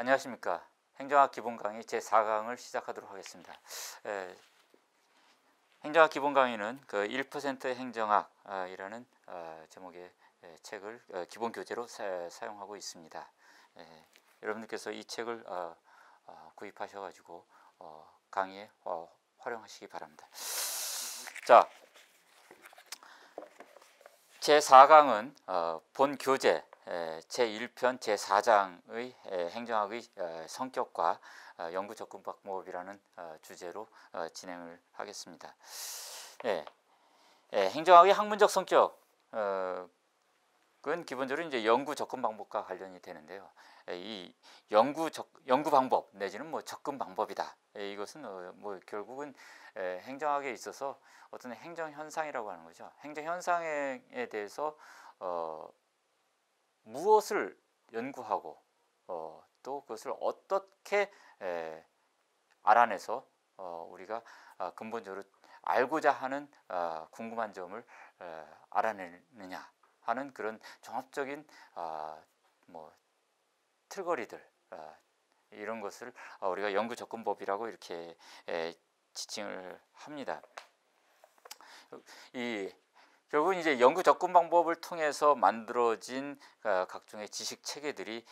안녕하십니까. 행정학 기본 강의 제4강을 시작하도록 하겠습니다. 행정학 기본 강의는 그 1%의 행정학이라는 제목의 책을 기본 교재로 사용하고 있습니다. 여러분들께서 이 책을 구입하셔가지고 강의에 활용하시기 바랍니다. 자, 제4강은 본 교재 제1편 제4장의 행정학의 성격과 연구 접근 방법이라는 주제로 진행을 하겠습니다. 행정학의 학문적 성격은 기본적으로 이제 연구 접근 방법과 관련이 되는데요. 이 연구 방법 내지는 뭐 접근 방법이다. 이것은 뭐 결국은 행정학에 있어서 어떤 행정 현상이라고 하는 거죠. 행정 현상에 대해서 무엇을 연구하고 또 그것을 어떻게 알아내서 우리가 근본적으로 알고자 하는 궁금한 점을 알아내느냐 하는 그런 종합적인 뭐 틀거리들 이런 것을 우리가 연구 접근법이라고 이렇게 지칭을 합니다. 결국은 이제 연구 접근 방법을 통해서 만들어진 각종의 지식 체계들이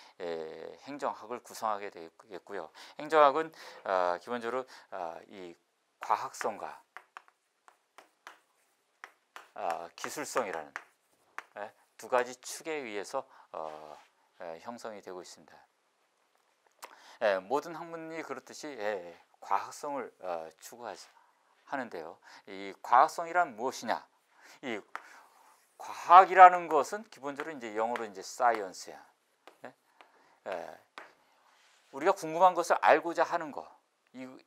행정학을 구성하게 되겠고요. 행정학은 기본적으로 이 과학성과 기술성이라는 두 가지 축에 의해서 형성이 되고 있습니다. 모든 학문이 그렇듯이 과학성을 추구하는데요. 이 과학성이란 무엇이냐? 이 과학이라는 것은 기본적으로 이제 영어로 이제 사이언스야. 우리가 궁금한 것을 알고자 하는 것,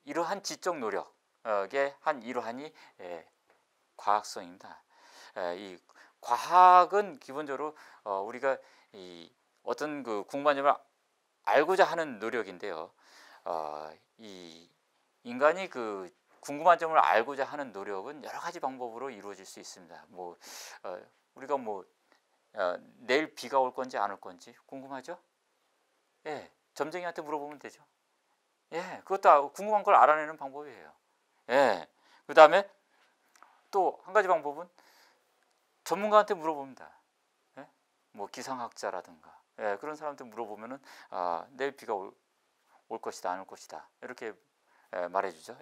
이러한 지적 노력의 한 일환이 과학성입니다. 이 과학은 기본적으로 우리가 이 어떤 그 궁금한 점을 알고자 하는 노력인데요. 이 인간이 그 궁금한 점을 알고자 하는 노력은 여러 가지 방법으로 이루어질 수 있습니다. 뭐 우리가 뭐 내일 비가 올 건지 안 올 건지 궁금하죠? 점쟁이한테 물어보면 되죠. 그것도 궁금한 걸 알아내는 방법이에요. 그 다음에 또 한 가지 방법은 전문가한테 물어봅니다. 뭐 기상학자라든가 그런 사람한테 물어보면은 내일 비가 올 것이다 안 올 것이다 이렇게 말해주죠.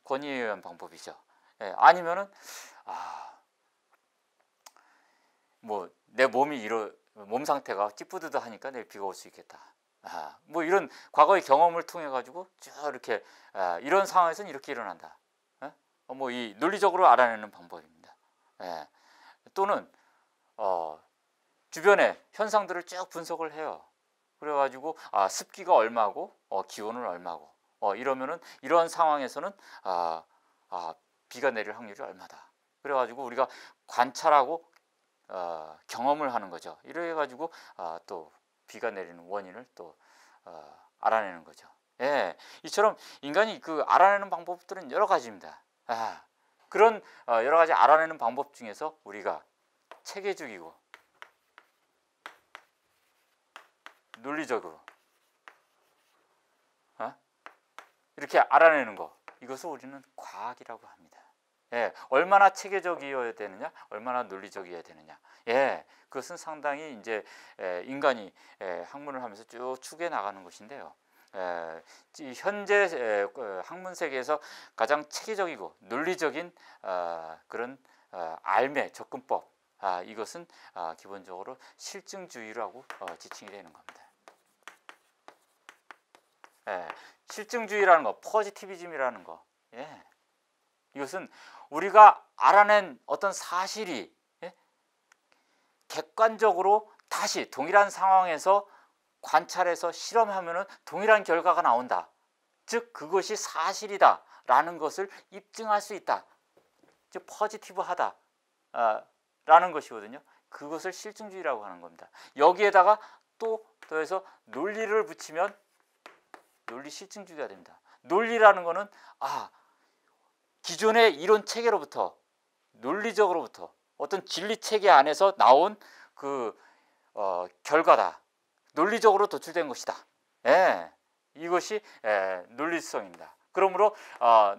권위에 의한 방법이죠. 아니면은 뭐 내 몸 상태가 찌뿌드드하니까 내일 비가 올 수 있겠다. 뭐 이런 과거의 경험을 통해 가지고 쭉 이렇게 이런 상황에서는 이렇게 일어난다. 뭐 이 논리적으로 알아내는 방법입니다. 또는 주변의 현상들을 쭉 분석을 해요. 그래가지고 습기가 얼마고 기온은 얼마고 이러면은 이런 상황에서는 비가 내릴 확률이 얼마다. 그래가지고 우리가 관찰하고 경험을 하는 거죠. 이래가지고 또 비가 내리는 원인을 또 알아내는 거죠. 이처럼 인간이 그 알아내는 방법들은 여러 가지입니다. 그런 여러 가지 알아내는 방법 중에서 우리가 체계적이고 논리적으로 이렇게 알아내는 거, 이것을 우리는 과학이라고 합니다. 얼마나 체계적이어야 되느냐, 얼마나 논리적이어야 되느냐. 그것은 상당히 이제 인간이 학문을 하면서 쭉 추구해 나가는 것인데요. 현재 학문 세계에서 가장 체계적이고 논리적인 그런 알매 접근법, 이것은 기본적으로 실증주의라고 지칭이 되는 겁니다. 실증주의라는 거, 포지티비즘이라는 거, 이것은 우리가 알아낸 어떤 사실이 객관적으로 다시 동일한 상황에서 관찰해서 실험하면은 동일한 결과가 나온다. 즉 그것이 사실이다 라는 것을 입증할 수 있다. 즉 포지티브하다 라는 것이거든요. 그것을 실증주의라고 하는 겁니다. 여기에다가 또 더해서 논리를 붙이면 논리 실증주의가 됩니다. 논리라는 거는 기존의 이론 체계로부터 논리적으로부터 어떤 진리 체계 안에서 나온 그 결과다. 논리적으로 도출된 것이다. 이것이 논리성입니다. 그러므로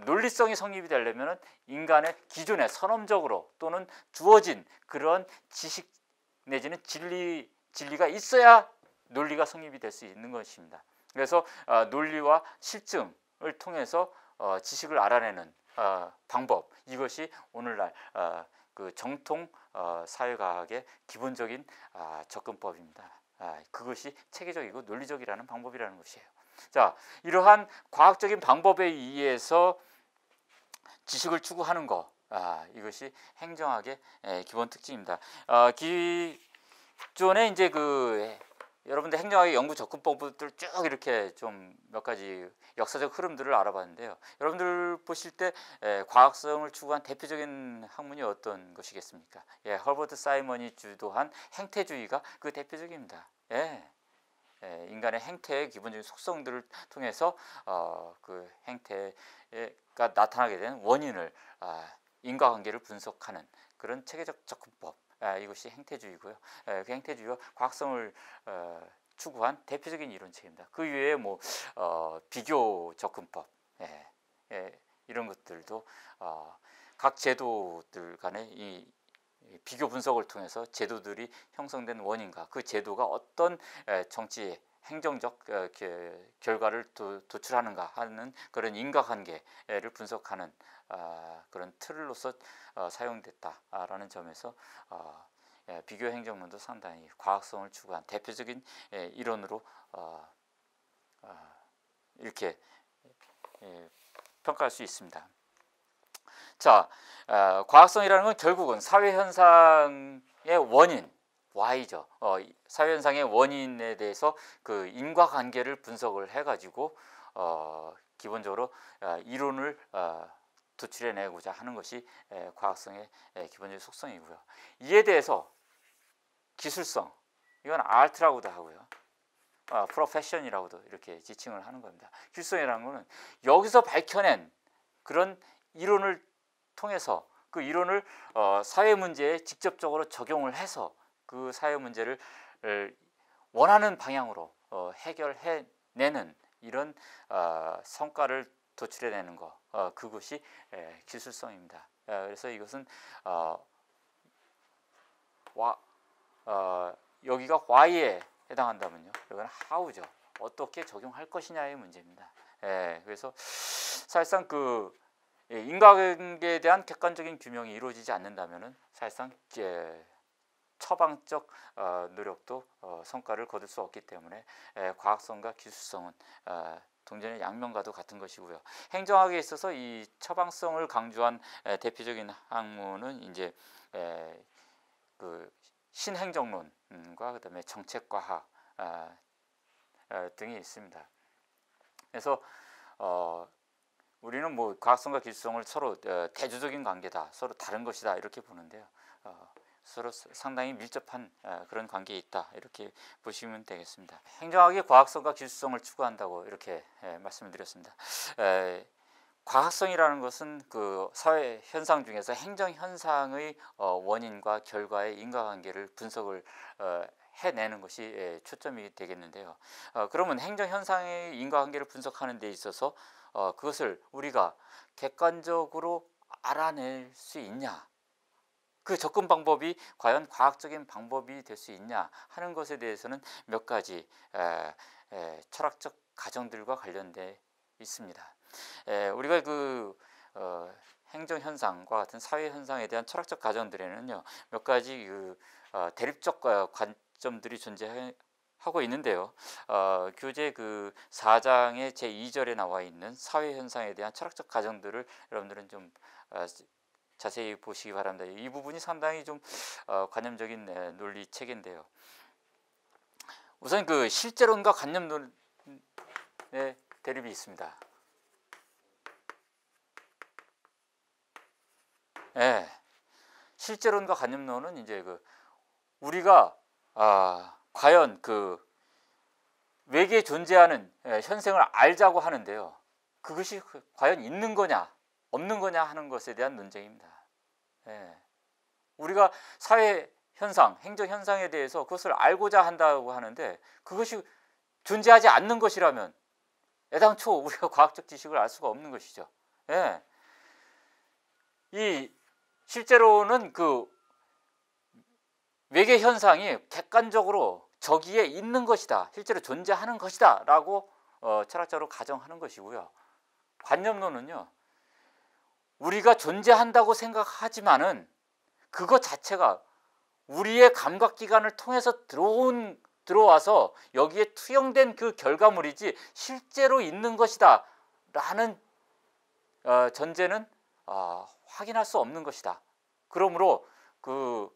논리성이 성립이 되려면 인간의 기존의 선언적으로 또는 주어진 그런 지식 내지는 진리가 있어야 논리가 성립이 될 수 있는 것입니다. 그래서 논리와 실증을 통해서 지식을 알아내는 방법, 이것이 오늘날 그 정통 사회과학의 기본적인 접근법입니다. 그것이 체계적이고 논리적이라는 방법이라는 것이에요. 자, 이러한 과학적인 방법에 의해서 지식을 추구하는 것, 이것이 행정학의 기본 특징입니다. 기존에 이제 여러분들 행정학의 연구 접근법들 쭉 이렇게 좀 몇 가지 역사적 흐름들을 알아봤는데요. 여러분들 보실 때 과학성을 추구한 대표적인 학문이 어떤 것이겠습니까? 허버트 사이먼이 주도한 행태주의가 그 대표적입니다. 인간의 행태의 기본적인 속성들을 통해서 그 행태가 나타나게 되는 원인을 인과관계를 분석하는 그런 체계적 접근법, 이것이 행태주의고요. 그 행태주의와 과학성을 추구한 대표적인 이론체입니다. 그 외에 비교 접근법, 이런 것들도 각 제도들 간의 이 비교 분석을 통해서 제도들이 형성된 원인과 그 제도가 어떤 정치 행정적 결과를 도출하는가 하는 그런 인과관계를 분석하는 그런 틀로서 사용됐다라는 점에서 비교 행정론도 상당히 과학성을 추구한 대표적인 이론으로 이렇게 평가할 수 있습니다. 자, 과학성이라는 건 결국은 사회 현상의 원인, Y죠. 사회 현상의 원인에 대해서 그 인과관계를 분석을 해가지고 기본적으로 이론을 도출해내고자 하는 것이 과학성의 기본적인 속성이고요. 이에 대해서 기술성, 이건 아트라고도 하고요. 프로페션이라고도 이렇게 지칭을 하는 겁니다. 기술성이라는 것은 여기서 밝혀낸 그런 이론을 통해서 그 이론을 사회 문제에 직접적으로 적용을 해서 그 사회 문제를 원하는 방향으로 해결해내는 이런 성과를 도출해내는 것, 그것이 기술성입니다. 그래서 이것은 여기가 why에 해당한다면요, 여기는 how죠. 어떻게 적용할 것이냐의 문제입니다. 그래서 사실상 그 인과관계에 대한 객관적인 규명이 이루어지지 않는다면은 사실상 처방적 노력도 성과를 거둘 수 없기 때문에 과학성과 기술성은 동전의 양면과도 같은 것이고요. 행정학에 있어서 이 처방성을 강조한 대표적인 학문은 이제 그 신행정론과 그다음에 정책과학 등이 있습니다. 그래서 우리는 과학성과 기술성을 서로 대조적인 관계다, 서로 다른 것이다 이렇게 보는데요. 서로 상당히 밀접한 그런 관계에 있다 이렇게 보시면 되겠습니다. 행정학이 과학성과 기술성을 추구한다고 이렇게 말씀을 드렸습니다. 과학성이라는 것은 그 사회 현상 중에서 행정 현상의 원인과 결과의 인과관계를 분석을 해내는 것이 초점이 되겠는데요. 그러면 행정 현상의 인과관계를 분석하는 데 있어서 그것을 우리가 객관적으로 알아낼 수 있냐, 그 접근 방법이 과연 과학적인 방법이 될 수 있냐 하는 것에 대해서는 몇 가지 철학적 가정들과 관련돼 있습니다. 우리가 그 행정 현상과 같은 사회 현상에 대한 철학적 가정들에는요, 몇 가지 그 대립적 관점들이 존재하고 있는데요. 교재 그 4장의 제2절에 나와 있는 사회 현상에 대한 철학적 가정들을 여러분들은 좀 자세히 보시기 바랍니다. 이 부분이 상당히 좀 관념적인 논리 체계인데요. 우선 그 실제론과 관념론의 대립이 있습니다. 실제론과 관념론은 이제 그 우리가 과연 그 외계에 존재하는 현생을 알자고 하는데요, 그것이 과연 있는 거냐 없는 거냐 하는 것에 대한 논쟁입니다. 우리가 사회 현상, 행정 현상에 대해서 그것을 알고자 한다고 하는데 그것이 존재하지 않는 것이라면 애당초 우리가 과학적 지식을 알 수가 없는 것이죠. 예. 이 실제로는 그 외계 현상이 객관적으로 저기에 있는 것이다, 실제로 존재하는 것이다 라고 철학적으로 가정하는 것이고요. 관념론은요, 우리가 존재한다고 생각하지만은 그것 자체가 우리의 감각기관을 통해서 들어와서 여기에 투영된 그 결과물이지 실제로 있는 것이다 라는 전제는 확인할 수 없는 것이다. 그러므로 그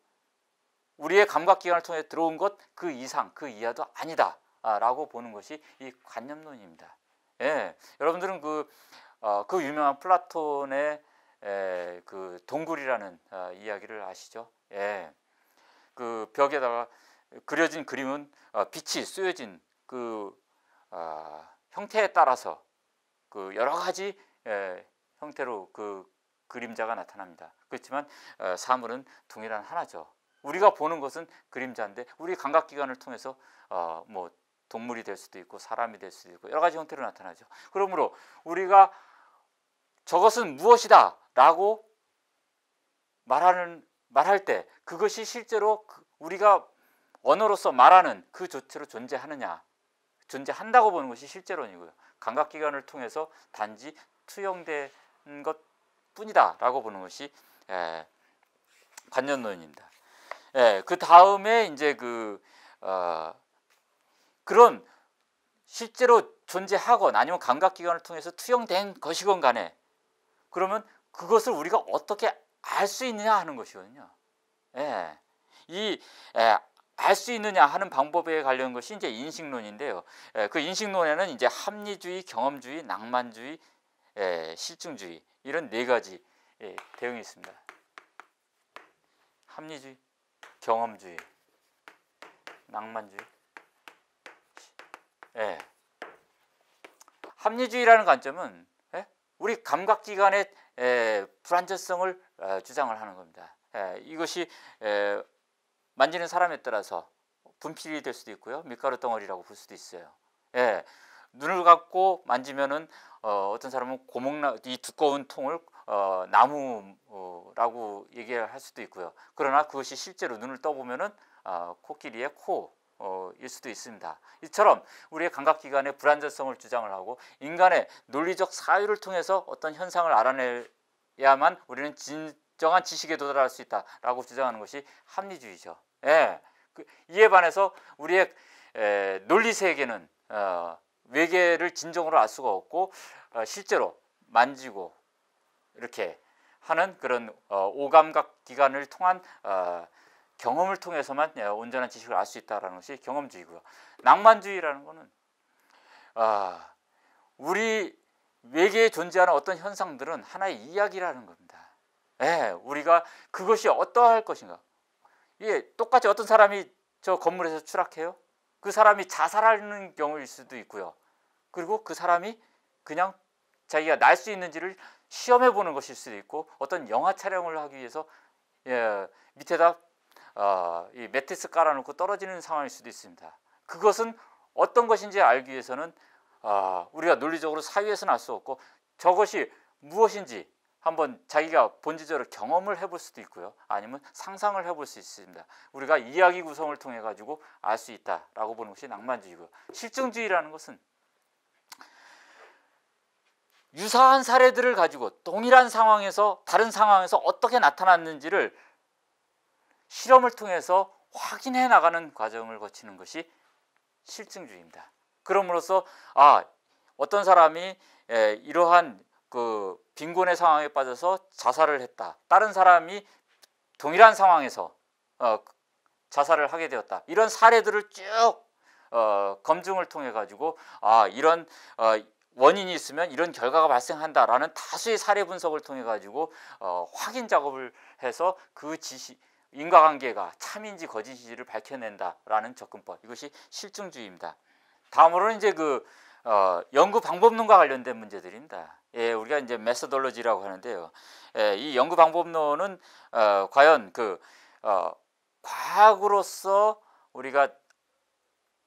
우리의 감각기관을 통해 들어온 것 그 이상 그 이하도 아니다 라고 보는 것이 이 관념론입니다. 예, 여러분들은 그 유명한 플라톤의 그 동굴이라는 이야기를 아시죠? 예, 그 벽에다가 그려진 그림은 빛이 쏘여진 그 형태에 따라서 그 여러 가지 형태로 그 그림자가 나타납니다. 그렇지만 사물은 동일한 하나죠. 우리가 보는 것은 그림자인데 우리 감각기관을 통해서 뭐 동물이 될 수도 있고 사람이 될 수도 있고 여러 가지 형태로 나타나죠. 그러므로 우리가 저것은 무엇이다 라고 말할 때 그것이 실제로 우리가 언어로서 말하는 그 조체로 존재하느냐, 존재한다고 보는 것이 실제론이고요. 감각기관을 통해서 단지 투영된 것 뿐이다 라고 보는 것이 관념론입니다. 그 다음에 이제 그런 실제로 존재하건 아니면 감각기관을 통해서 투영된 것이건 간에 그러면 그것을 우리가 어떻게 알 수 있느냐 하는 것이거든요. 알 수 있느냐 하는 방법에 관련 것이 이제 인식론인데요. 그 인식론에는 이제 합리주의, 경험주의, 낭만주의, 실증주의 이런 네 가지 대응이 있습니다. 합리주의, 경험주의, 낭만주의. 합리주의라는 관점은 우리 감각기관의 불완전성을 주장을 하는 겁니다. 이것이 만지는 사람에 따라서 분필이 될 수도 있고요, 밀가루 덩어리라고 볼 수도 있어요. 눈을 감고 만지면은 어떤 사람은 이 두꺼운 통을 나무라고 얘기할 수도 있고요. 그러나 그것이 실제로 눈을 떠보면은 코끼리의 코일 수도 있습니다. 이처럼 우리의 감각기관의 불완전성을 주장을 하고 인간의 논리적 사유를 통해서 어떤 현상을 알아내야만 우리는 진정한 지식에 도달할 수 있다라고 주장하는 것이 합리주의죠. 이에 반해서 우리의 논리 세계는 외계를 진정으로 알 수가 없고 실제로 만지고 이렇게 하는 그런 오감각 기관을 통한 경험을 통해서만 온전한 지식을 알 수 있다는 것이 경험주의고요. 낭만주의라는 것은 우리 외계에 존재하는 어떤 현상들은 하나의 이야기라는 겁니다. 우리가 그것이 어떠할 것인가. 똑같이 어떤 사람이 저 건물에서 추락해요. 그 사람이 자살하는 경우일 수도 있고요. 그리고 그 사람이 그냥 자기가 날 수 있는지를 시험해 보는 것일 수도 있고 어떤 영화 촬영을 하기 위해서 밑에다 이 매트리스 깔아놓고 떨어지는 상황일 수도 있습니다. 그것은 어떤 것인지 알기 위해서는 우리가 논리적으로 사유에서는 알 수 없고 저것이 무엇인지 한번 자기가 본질적으로 경험을 해볼 수도 있고요, 아니면 상상을 해볼 수 있습니다. 우리가 이야기 구성을 통해 가지고 알 수 있다라고 보는 것이 낭만주의고요. 실증주의라는 것은 유사한 사례들을 가지고 동일한 상황에서 다른 상황에서 어떻게 나타났는지를 실험을 통해서 확인해 나가는 과정을 거치는 것이 실증주의입니다. 그럼으로써 어떤 사람이 이러한 그 빈곤의 상황에 빠져서 자살을 했다, 다른 사람이 동일한 상황에서 자살을 하게 되었다, 이런 사례들을 쭉 검증을 통해 가지고 이런 원인이 있으면 이런 결과가 발생한다라는 다수의 사례 분석을 통해 가지고 확인 작업을 해서 그 인과관계가 참인지 거짓인지를 밝혀낸다라는 접근법, 이것이 실증주의입니다. 다음으로는 이제 연구 방법론과 관련된 문제들입니다. 우리가 이제 메소돌로지라고 하는데요. 이 연구 방법론은 과연 과학으로서 우리가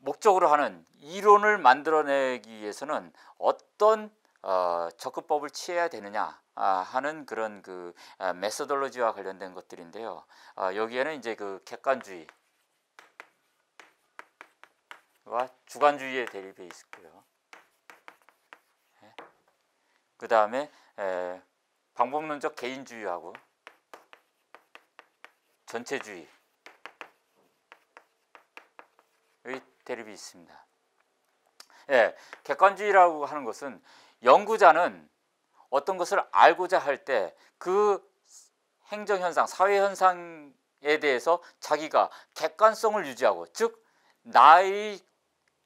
목적으로 하는 이론을 만들어내기 위해서는 어떤 접근법을 취해야 되느냐 하는 그런 그 메소돌로지와 관련된 것들인데요. 여기에는 이제 그 객관주의와 주관주의의 대립이 있고요. 그 다음에 방법론적 개인주의하고 전체주의의 대립이 있습니다. 객관주의라고 하는 것은 연구자는 어떤 것을 알고자 할 때 그 행정현상, 사회현상에 대해서 자기가 객관성을 유지하고, 즉 나의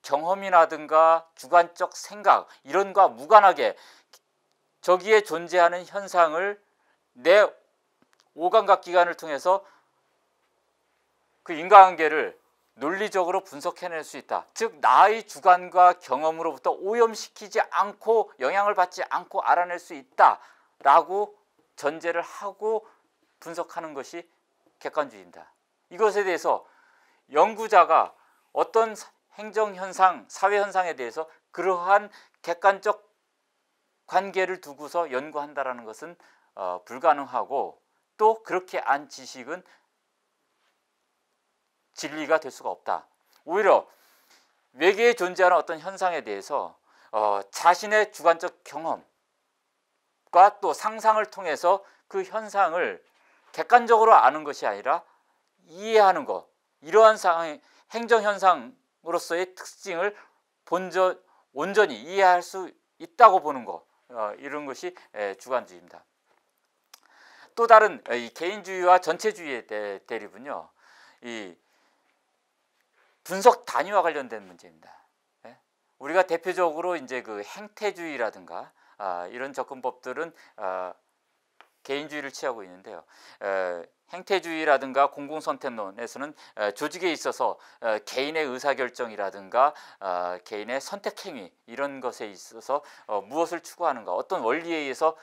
경험이라든가 주관적 생각 이런 것과 무관하게 저기에 존재하는 현상을 내 오감각 기관을 통해서 그 인과관계를 논리적으로 분석해낼 수 있다. 즉 나의 주관과 경험으로부터 오염시키지 않고 영향을 받지 않고 알아낼 수 있다라고 전제를 하고 분석하는 것이 객관주의입니다. 이것에 대해서 연구자가 어떤 행정현상, 사회현상에 대해서 그러한 객관적 관계를 두고서 연구한다는 것은 불가능하고, 또 그렇게 안 지식은 진리가 될 수가 없다. 오히려 외계에 존재하는 어떤 현상에 대해서 자신의 주관적 경험과 또 상상을 통해서 그 현상을 객관적으로 아는 것이 아니라 이해하는 것, 이러한 상황의 행정현상으로서의 특징을 온전히 이해할 수 있다고 보는 것, 이런 것이 주관주의입니다. 또 다른 이 개인주의와 전체주의의 대립은요, 이 분석 단위와 관련된 문제입니다. 우리가 대표적으로 이제 그 행태주의라든가 이런 접근법들은 개인주의를 취하고 있는데요. 행태주의라든가 공공선택론에서는 조직에 있어서 개인의 의사결정이라든가 개인의 선택행위 이런 것에 있어서 무엇을 추구하는가, 어떤 원리에 의해서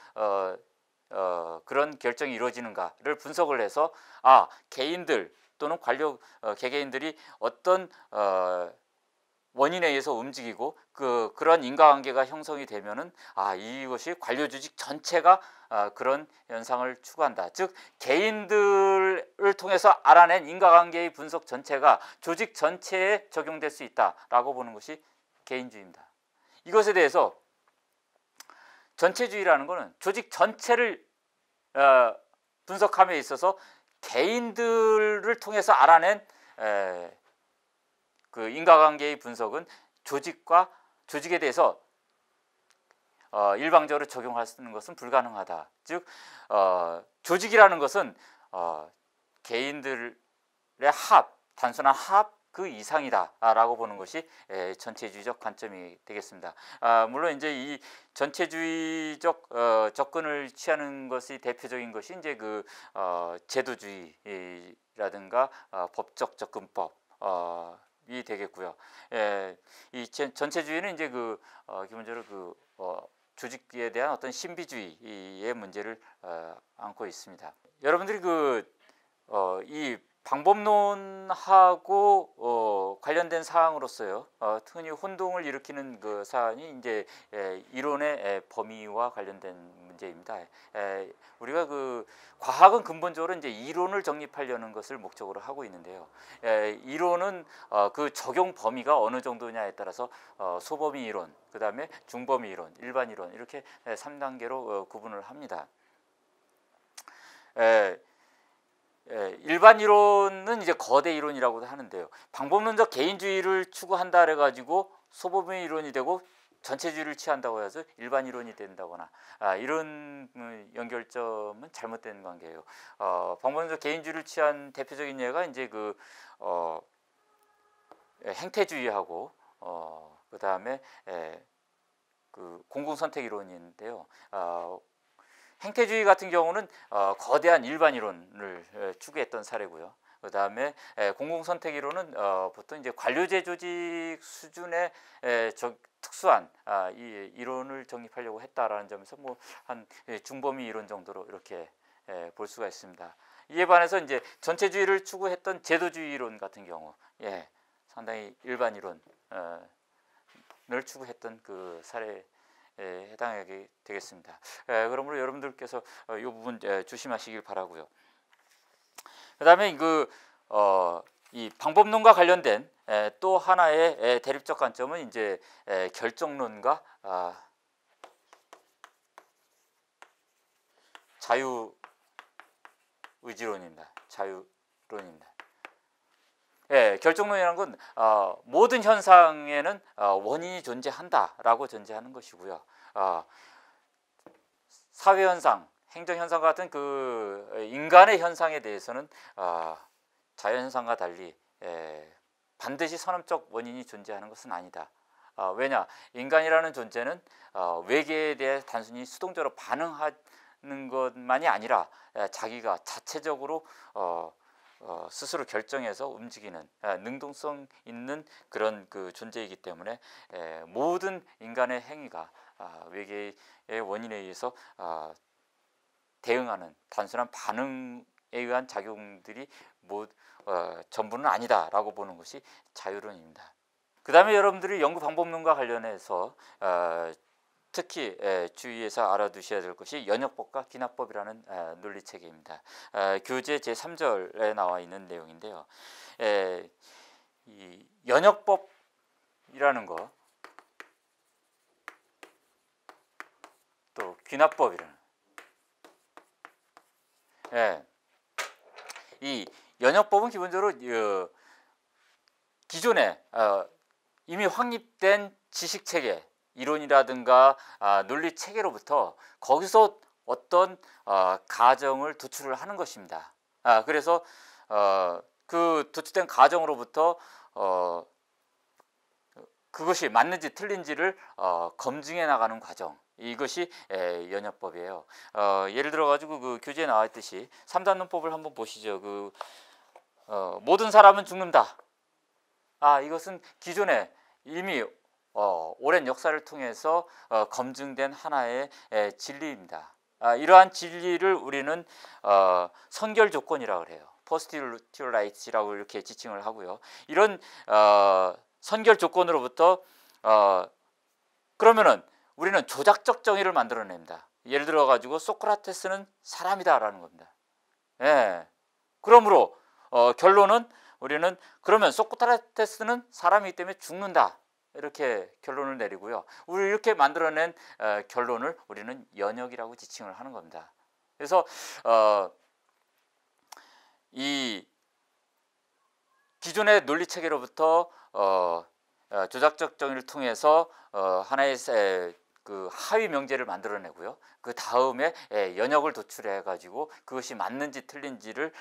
그런 결정이 이루어지는가를 분석을 해서 개인들 또는 관료 개개인들이 어떤 원인에 의해서 움직이고 그런 인과관계가 형성이 되면은 이것이 관료 조직 전체가 그런 현상을 추구한다. 즉 개인들을 통해서 알아낸 인과관계의 분석 전체가 조직 전체에 적용될 수 있다라고 보는 것이 개인주의입니다. 이것에 대해서 전체주의라는 것은 조직 전체를 분석함에 있어서 개인들을 통해서 알아낸 그 인과관계의 분석은 조직에 대해서 일방적으로 적용할 수 있는 것은 불가능하다. 즉 조직이라는 것은 개인들의 단순한 합 그 이상이다라고 보는 것이 전체주의적 관점이 되겠습니다. 물론 이제 이 전체주의적 접근을 취하는 것이 대표적인 것이 이제 그 제도주의라든가 법적 접근법이 되겠고요. 이 전체주의는 이제 그 기본적으로 그 조직에 대한 어떤 신비주의의 문제를 안고 있습니다. 여러분들이 이 방법론하고 관련된 사항으로서요, 흔히 혼동을 일으키는 그 사안이 이제 이론의 범위와 관련된 문제입니다. 우리가 그 과학은 근본적으로 이제 이론을 정립하려는 것을 목적으로 하고 있는데요. 이론은 그 적용 범위가 어느 정도냐에 따라서 소범위 이론, 그 다음에 중범위 이론, 일반 이론 이렇게 3단계로 구분을 합니다. 일반 이론은 이제 거대 이론이라고도 하는데요. 방법론적 개인주의를 추구한다 그래가지고 소범위 이론이 되고 전체주의를 취한다고 해서 일반 이론이 된다거나 이런 연결점은 잘못된 관계예요. 방법론적 개인주의를 취한 대표적인 예가 이제 그 행태주의하고 그 다음에 그 공공선택 이론인데요. 행태주의 같은 경우는 거대한 일반 이론을 추구했던 사례고요. 그 다음에 공공선택 이론은 보통 이제 관료제 조직 수준의 특수한 이 이론을 정립하려고 했다라는 점에서 뭐 한 중범위 이론 정도로 이렇게 볼 수가 있습니다. 이에 반해서 이제 전체주의를 추구했던 제도주의 이론 같은 경우, 상당히 일반 이론을 추구했던 그 사례에 해당하게 되겠습니다. 그러므로 여러분들께서 이 부분 조심하시길 바라고요. 그다음에 이 방법론과 관련된 또 하나의 대립적 관점은 이제 결정론과 자유의지론입니다. 자유론입니다. 결정론이라는 건 모든 현상에는 원인이 존재한다라고 전제하는 것이고요. 사회 현상, 행정 현상과 같은 그 인간의 현상에 대해서는 자연 현상과 달리 반드시 선언적 원인이 존재하는 것은 아니다. 왜냐? 인간이라는 존재는 외계에 대해 단순히 수동적으로 반응하는 것만이 아니라 자기가 자체적으로 스스로 결정해서 움직이는 능동성 있는 그런 그 존재이기 때문에 모든 인간의 행위가 외계의 원인에 의해서 대응하는 단순한 반응에 의한 작용들이 전부는 아니다라고 보는 것이 자유론입니다. 그 다음에 여러분들이 연구 방법론과 관련해서 특히 주의해서 알아두셔야 될 것이 연역법과 귀납법이라는 논리체계입니다. 교재 제3절에 나와 있는 내용인데요. 이 연역법이라는 거, 또 귀납법이라는 이 연역법은 기본적으로 기존에 이미 확립된 지식체계, 이론이라든가 논리체계로부터 거기서 어떤 가정을 도출을 하는 것입니다. 그래서 그 도출된 가정으로부터 그것이 맞는지 틀린지를 검증해 나가는 과정, 이것이 연역법이에요. 예를 들어 가지고 그 교재에 나와 있듯이 3단론법을 한번 보시죠. 모든 사람은 죽는다. 이것은 기존에 이미 오랜 역사를 통해서 검증된 하나의 진리입니다. 이러한 진리를 우리는 선결 조건이라고 해요. 포스티룰라이트라고 이렇게 지칭을 하고요. 이런 선결 조건으로부터 그러면은 우리는 조작적 정의를 만들어냅니다. 예를 들어 가지고 소크라테스는 사람이다라는 겁니다. 그러므로 결론은 우리는 그러면 소크라테스는 사람이기 때문에 죽는다, 이렇게 결론을 내리고요. 우리 이렇게 만들어낸 결론을 우리는 연역이라고 지칭을 하는 겁니다. 그래서 이 기존의 논리 체계로부터 조작적 정의를 통해서 하나의 그 하위 명제를 만들어내고요. 그 다음에 연역을 도출해 가지고 그것이 맞는지 틀린지를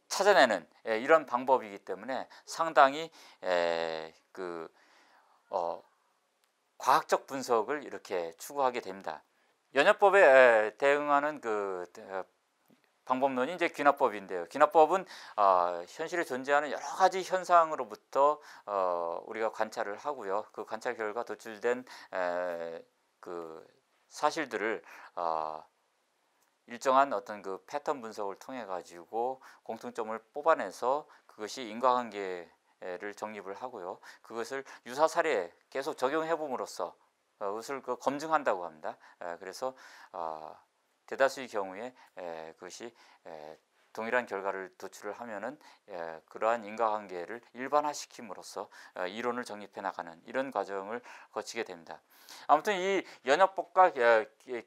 찾아내는 이런 방법이기 때문에 상당히 과학적 분석을 이렇게 추구하게 됩니다. 연역법에 대응하는 그 방법론이 이제 귀납법인데요. 귀납법은 현실에 존재하는 여러 가지 현상으로부터 우리가 관찰을 하고요. 그 관찰 결과 도출된 그 사실들을 일정한 어떤 그 패턴 분석을 통해 가지고 공통점을 뽑아내서 그것이 인과관계를 정립을 하고요. 그것을 유사 사례에 계속 적용해 봄으로써 그것을 검증한다고 합니다. 그래서 대다수의 경우에 그것이 동일한 결과를 도출을 하면은 그러한 인과관계를 일반화시킴으로써 이론을 정립해 나가는 이런 과정을 거치게 됩니다. 아무튼 이 연역법과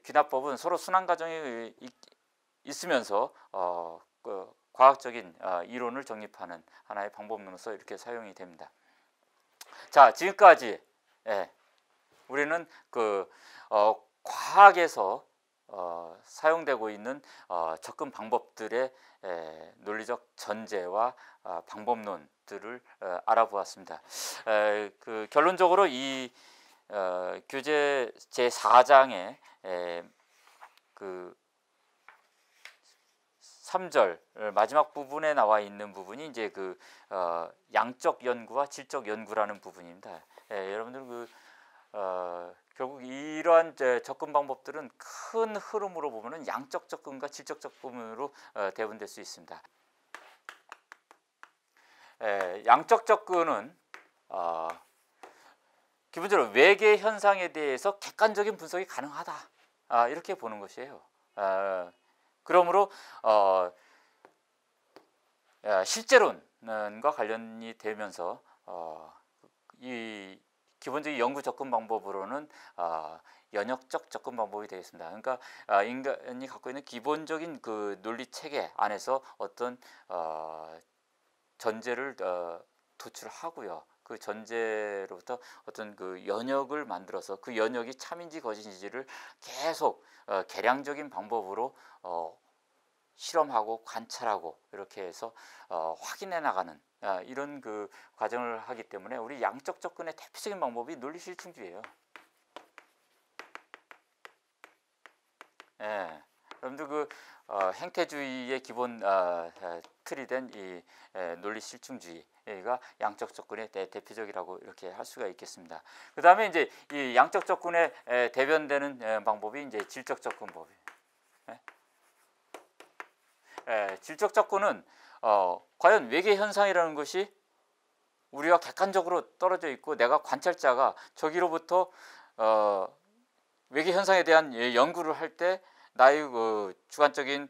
귀납법은 서로 순환 과정에 있으면서 과학적인 이론을 정립하는 하나의 방법론으로서 이렇게 사용이 됩니다. 자, 지금까지 우리는 과학에서 사용되고 있는 접근 방법들의 논리적 전제와 방법론들을 알아보았습니다. 결론적으로 이 교재 제4장의 그 3절 마지막 부분에 나와 있는 부분이 이제 양적 연구와 질적 연구라는 부분입니다. 여러분들 결국 이러한 접근 방법들은 큰 흐름으로 보면은 양적 접근과 질적 접근으로 대분될 수 있습니다. 양적 접근은 기본적으로 외계 현상에 대해서 객관적인 분석이 가능하다. 이렇게 보는 것이에요. 그러므로 실제론과 관련이 되면서 이 기본적인 연구 접근 방법으로는 연역적 접근 방법이 되겠습니다. 그러니까 인간이 갖고 있는 기본적인 그 논리 체계 안에서 어떤 전제를 도출하고요. 그 전제로부터 어떤 그 연역을 만들어서 그 연역이 참인지 거짓인지를 계속 계량적인 방법으로 실험하고 관찰하고 이렇게 해서 확인해 나가는 이런 그 과정을 하기 때문에 우리 양적 접근의 대표적인 방법이 논리 실증주의예요. 여러분들 그 행태주의의 기본 틀이 된 이 논리 실증주의가 양적 접근의 대표적이라고 이렇게 할 수가 있겠습니다. 그 다음에 이제 이 양적 접근에 대변되는 방법이 이제 질적 접근법이에요. 질적 접근은 과연 외계 현상이라는 것이 우리가 객관적으로 떨어져 있고 내가 관찰자가 저기로부터 외계 현상에 대한 연구를 할 때 나의 그 주관적인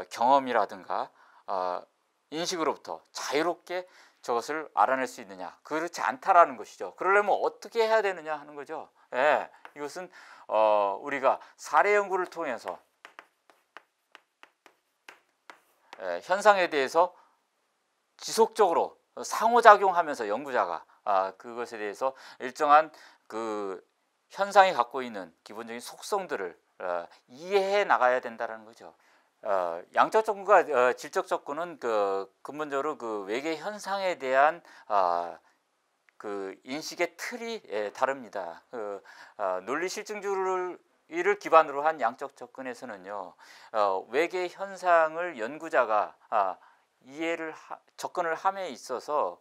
경험이라든가 인식으로부터 자유롭게 저것을 알아낼 수 있느냐, 그렇지 않다라는 것이죠. 그러려면 어떻게 해야 되느냐 하는 거죠. 이것은 우리가 사례 연구를 통해서 현상에 대해서 지속적으로 상호작용하면서 연구자가 그것에 대해서 일정한 그 현상이 갖고 있는 기본적인 속성들을 이해해 나가야 된다는 거죠. 양적 접근과 질적 접근은 그 근본적으로 그 외계 현상에 대한 그 인식의 틀이 다릅니다. 논리 실증주의를 기반으로 한 양적 접근에서는요, 외계 현상을 연구자가 접근을 함에 있어서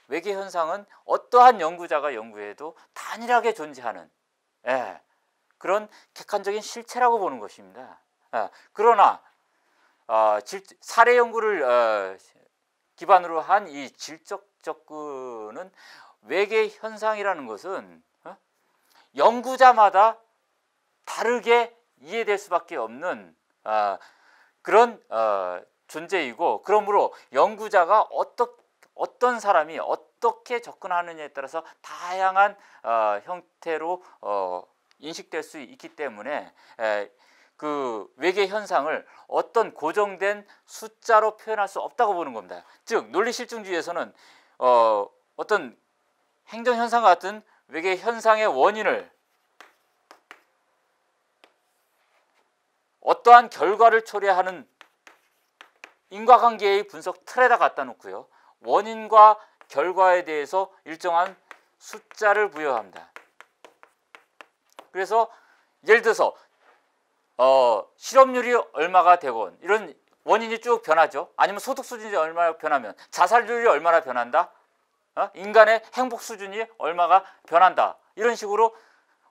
외계 현상은 어떠한 연구자가 연구해도 단일하게 존재하는 그런 객관적인 실체라고 보는 것입니다. 그러나 사례 연구를 기반으로 한 이 질적 접근은 외계 현상이라는 것은 연구자마다 다르게 이해될 수밖에 없는 그런 존재이고, 그러므로 연구자가 어떤 사람이 어떻게 접근하느냐에 따라서 다양한 형태로 인식될 수 있기 때문에 그 외계 현상을 어떤 고정된 숫자로 표현할 수 없다고 보는 겁니다. 즉 논리 실증주의에서는 어떤 행정 현상 같은 외계 현상의 원인을 어떠한 결과를 초래하는 인과관계의 분석 틀에다 갖다 놓고요, 원인과 결과에 대해서 일정한 숫자를 부여합니다. 그래서 예를 들어서 실업률이 얼마가 되건 이런 원인이 쭉 변하죠. 아니면 소득 수준이 얼마나 변하면 자살률이 얼마나 변한다, 인간의 행복 수준이 얼마가 변한다, 이런 식으로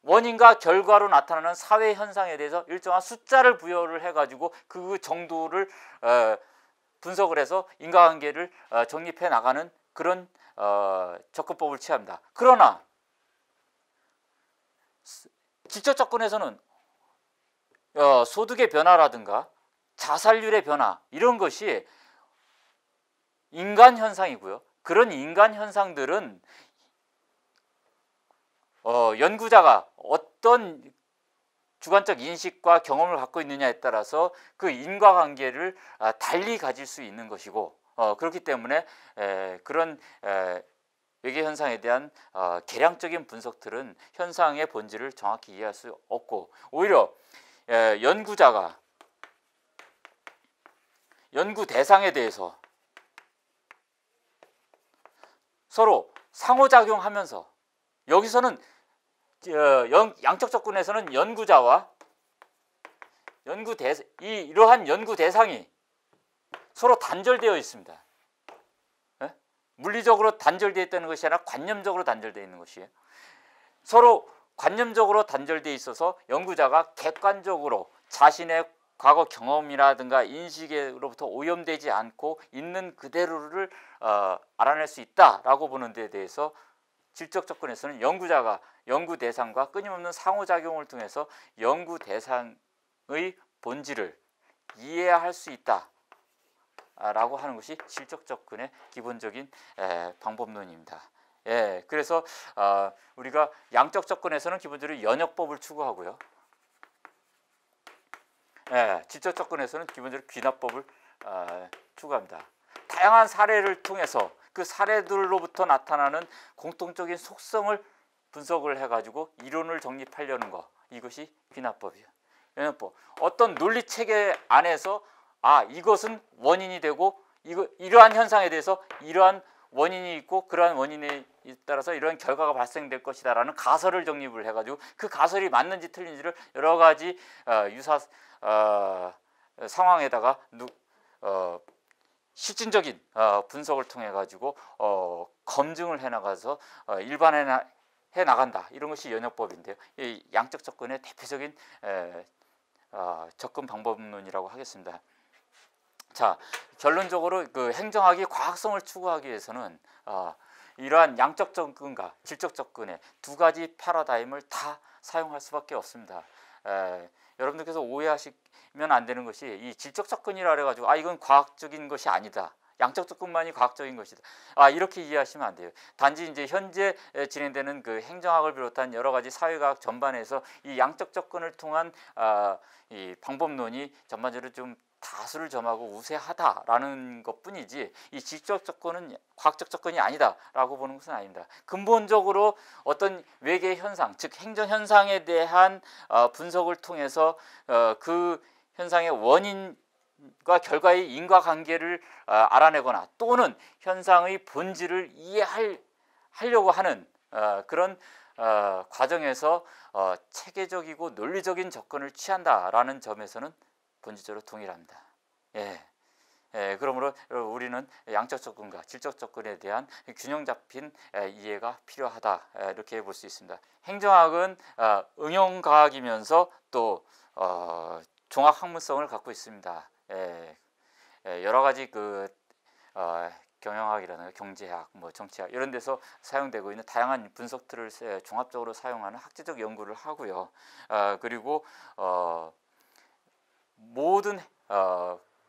원인과 결과로 나타나는 사회 현상에 대해서 일정한 숫자를 부여를 해가지고 그 정도를 분석을 해서 인과관계를 정립해 나가는 그런 접근법을 취합니다. 그러나 질적 접근에서는 소득의 변화라든가 자살률의 변화, 이런 것이 인간 현상이고요. 그런 인간 현상들은 연구자가 어떤 주관적 인식과 경험을 갖고 있느냐에 따라서 그 인과관계를 달리 가질 수 있는 것이고, 그렇기 때문에 그런 외계 현상에 대한 계량적인 분석들은 현상의 본질을 정확히 이해할 수 없고, 오히려 연구자가 연구 대상에 대해서 서로 상호작용하면서, 여기서는 양적 접근에서는 연구자와 이러한 연구 대상이 서로 단절되어 있습니다. 물리적으로 단절되어 있다는 것이 아니라 관념적으로 단절되어 있는 것이에요. 서로 관념적으로 단절되어 있어서 연구자가 객관적으로 자신의 과거 경험이라든가 인식으로부터 오염되지 않고 있는 그대로를 알아낼 수 있다라고 보는 데 대해서 질적 접근에서는 연구자가 연구 대상과 끊임없는 상호작용을 통해서 연구 대상의 본질을 이해할 수 있다라고 하는 것이 질적 접근의 기본적인 방법론입니다. 예, 그래서 우리가 양적 접근에서는 기본적으로 연역법을 추구하고요. 예, 질적 접근에서는 기본적으로 귀납법을 추구합니다. 다양한 사례를 통해서 그 사례들로부터 나타나는 공통적인 속성을 분석을 해가지고 이론을 정립하려는 거, 이것이 귀납법이에요. 연역법, 어떤 논리 체계 안에서 이것은 원인이 되고 이러한 현상에 대해서 이러한 원인이 있고 그러한 원인에 따라서 이러한 결과가 발생될 것이다라는 가설을 정립을 해가지고 그 가설이 맞는지 틀린지를 여러 가지 유사 상황에다가 실증적인 분석을 통해 가지고 검증을 해 나가서 일반해 나간다. 이런 것이 연역법인데요. 이 양적 접근의 대표적인 접근 방법론이라고 하겠습니다. 자, 결론적으로 그 행정학이 과학성을 추구하기 위해서는 이러한 양적 접근과 질적 접근의 두 가지 패러다임을 다 사용할 수밖에 없습니다. 여러분들께서 오해하시면 안 되는 것이 이 질적 접근이라 그래가지고 이건 과학적인 것이 아니다. 양적 접근만이 과학적인 것이다. 이렇게 이해하시면 안 돼요. 단지 이제 현재 진행되는 그 행정학을 비롯한 여러 가지 사회과학 전반에서 이 양적 접근을 통한 이 방법론이 전반적으로 좀 다수를 점하고 우세하다라는 것뿐이지 이 질적 접근은 과학적 접근이 아니다라고 보는 것은 아닙니다. 근본적으로 어떤 외계 현상, 즉 행정 현상에 대한 분석을 통해서 그 현상의 원인과 결과의 인과관계를 알아내거나 또는 현상의 본질을 이해하려고 하는 그런 과정에서 체계적이고 논리적인 접근을 취한다라는 점에서는 본질적으로 동일합니다. 그러므로 우리는 양적 접근과 질적 접근에 대한 균형 잡힌 이해가 필요하다, 이렇게 볼 수 있습니다. 행정학은 응용과학이면서 또 종합학문성을 갖고 있습니다. 여러 가지 그 경영학이라든가 경제학, 정치학 이런 데서 사용되고 있는 다양한 분석들을 종합적으로 사용하는 학제적 연구를 하고요. 그리고 모든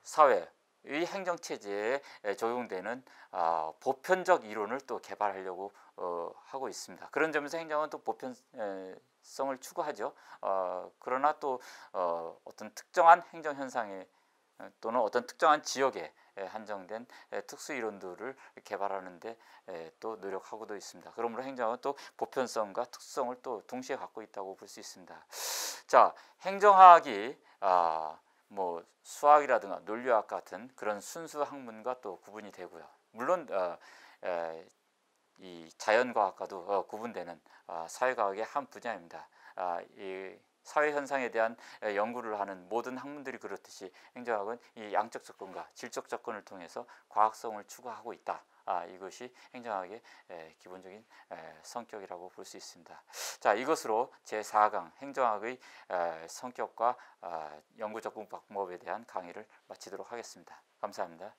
사회의 행정체제에 적용되는 보편적 이론을 또 개발하려고 하고 있습니다. 그런 점에서 행정은 또 보편성을 추구하죠. 그러나 또 어떤 특정한 행정 현상에 또는 어떤 특정한 지역에 한정된 특수 이론들을 개발하는 데 또 노력하고도 있습니다. 그러므로 행정은 또 보편성과 특성을 또 동시에 갖고 있다고 볼 수 있습니다. 자, 행정학이 수학이라든가 논리학 같은 그런 순수 학문과 또 구분이 되고요. 물론 이 자연과학과도 구분되는 사회과학의 한 분야입니다. 이 사회 현상에 대한 연구를 하는 모든 학문들이 그렇듯이 행정학은 이 양적 접근과 질적 접근을 통해서 과학성을 추구하고 있다. 이것이 행정학의 기본적인 성격이라고 볼 수 있습니다. 자, 이것으로 제4강 행정학의 성격과 연구 접근 방법에 대한 강의를 마치도록 하겠습니다. 감사합니다.